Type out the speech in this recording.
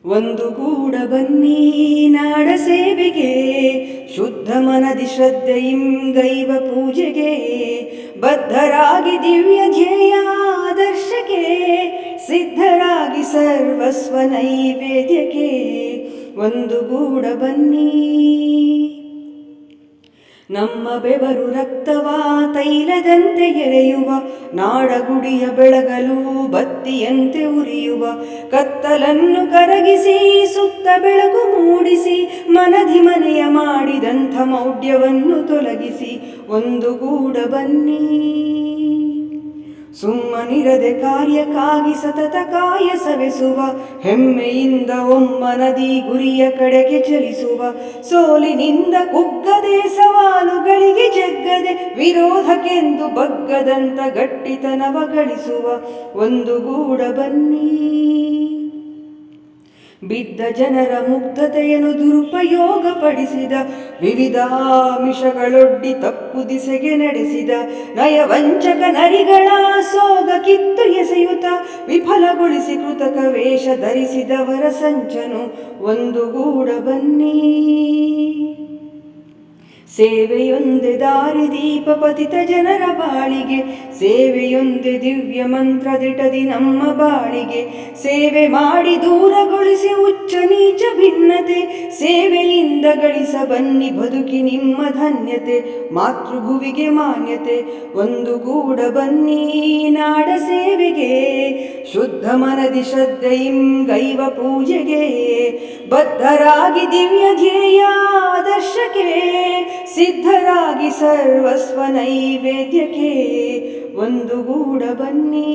ಒಂದು ಗೂಡ ಬನ್ನಿ ನಾಡ ಸೇವೆಗೆ, ಶುದ್ಧ ಮನದಿ ಶ್ರದ್ಧೆಯಿಂ ಗೈವ ಪೂಜೆಗೆ, ಬದ್ಧರಾಗಿ ದಿವ್ಯ ಧ್ಯೇಯ ಆದರ್ಶಕ್ಕೆ, ಸಿದ್ಧರಾಗಿ ಸರ್ವಸ್ವ ನೈವೇದ್ಯಕ್ಕೆ. ಒಂದು ಗೂಡ ಬನ್ನಿ. ನಮ್ಮ ಬೆವರು ರಕ್ತವ ತೈಲದಂತೆ ಎರೆಯುವ, ನಾಡಗುಡಿಯ ಬೆಳಗಲು ಬತ್ತಿಯಂತೆ ಉರಿಯುವ, ಕತ್ತಲನ್ನು ಕರಗಿಸಿ ಸುತ್ತ ಬೆಳಕು ಮೂಡಿಸಿ, ಮನದಿ ಮನೆಯ ಮಾಡಿದಂಥ ಮೌಢ್ಯವನ್ನು ತೊಲಗಿಸಿ ಒಂದು ಗೂಡ ಬನ್ನಿ. ಸುಮ್ಮನಿರದೆ ಕಾರ್ಯಕ್ಕಾಗಿ ಸತತ ಕಾಯ ಸವೆಸುವ, ಹೆಮ್ಮೆಯಿಂದ ಒಮ್ಮನದಿ ಗುರಿಯ ಕಡೆಗೆ ಚಲಿಸುವ, ಸೋಲಿನಿಂದ ಕುಗ್ಗದೆ ಸವಾಲುಗಳಿಗೆ ಜಗ್ಗದೆ, ವಿರೋಧಕ್ಕೆಂದು ಬಗ್ಗದಂತ ಗಟ್ಟಿತನವ ಗಳಿಸುವ ಒಂದು ಗೂಡ ಬನ್ನಿ. ಬಿದ್ದ ಜನರ ಮುಗ್ಧತೆಯನ್ನು ದುರುಪಯೋಗ ಪಡಿಸಿದ, ವಿವಿಧ ಆಮಿಷಗಳೊಡ್ಡಿ ತಪ್ಪು ದಿಸೆಗೆ ನಡೆಸಿದ, ನಯವಂಚಕ ನರಿಗಳ ಸೋಗ ಕಿತ್ತು ಎಸೆಯುತ್ತ ವಿಫಲಗೊಳಿಸಿ ಕೃತಕ ವೇಷ ಧರಿಸಿದವರ ಸಂಚನು ಒಂದು ಗೂಡ ಬನ್ನಿ. ಸೇವೆಯೊಂದೆ ದಾರಿದೀಪ ಪತಿತ ಜನರ ಬಾಳಿಗೆ, ಸೇವೆಯೊಂದೆ ದಿವ್ಯ ಮಂತ್ರದಿಟದಿ ನಮ್ಮ ಬಾಳಿಗೆ, ಸೇವೆ ಮಾಡಿ ದೂರಗೊಳಿಸಿ ಉಚ್ಚ ನೀಚ ಭಿನ್ನತೆ, ಸೇವೆಯಿಂದ ಗಳಿಸ ಬನ್ನಿ ಬದುಕಿ ನಿಮ್ಮ ಧನ್ಯತೆ, ಮಾತೃಭುವಿಗೆ ಮಾನ್ಯತೆ. ಒಂದು ಗೂಡ ಬನ್ನಿ ನಾಡ ಸೇವೆಗೆ, ಶುದ್ಧ ಮನದಿ ಶ್ರದ್ಧೆಯಿಂ ಗೈವ ಪೂಜೆಗೆ, ಬದ್ಧರಾಗಿ ದಿವ್ಯ ಧ್ಯೇಯ ಆದರ್ಶಕ್ಕೆ, ಸಿದ್ಧರಾಗಿ ಸರ್ವಸ್ವ ನೈವೇದ್ಯಕ್ಕೆ. ಒಂದು ಗೂಡ ಬನ್ನಿ.